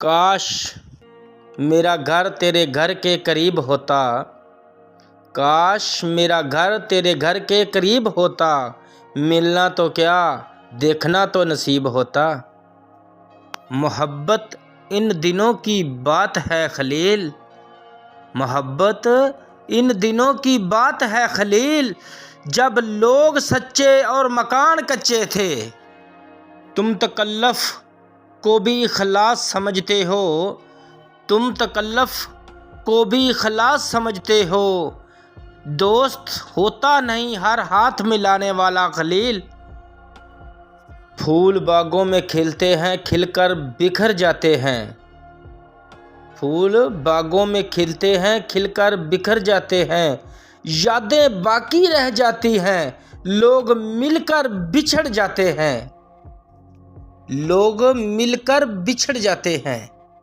काश मेरा घर तेरे घर के करीब होता, काश मेरा घर तेरे घर के करीब होता, मिलना तो क्या देखना तो नसीब होता। मोहब्बत इन दिनों की बात है खलील, मोहब्बत इन दिनों की बात है खलील, जब लोग सच्चे और मकान कच्चे थे। तुम तकल्लुफ़ को भी इखलास समझते हो, तुम तकल्लुफ़ को भी इखलास समझते हो। दोस्त होता नहीं हर हाथ मिलाने वाला खलील। फूल बागों में खिलते हैं खिलकर बिखर जाते हैं, फूल बागों में खिलते हैं खिलकर बिखर जाते हैं। यादें बाकी रह जाती हैं, लोग मिलकर बिछड़ जाते हैं, लोग मिलकर बिछड़ जाते हैं।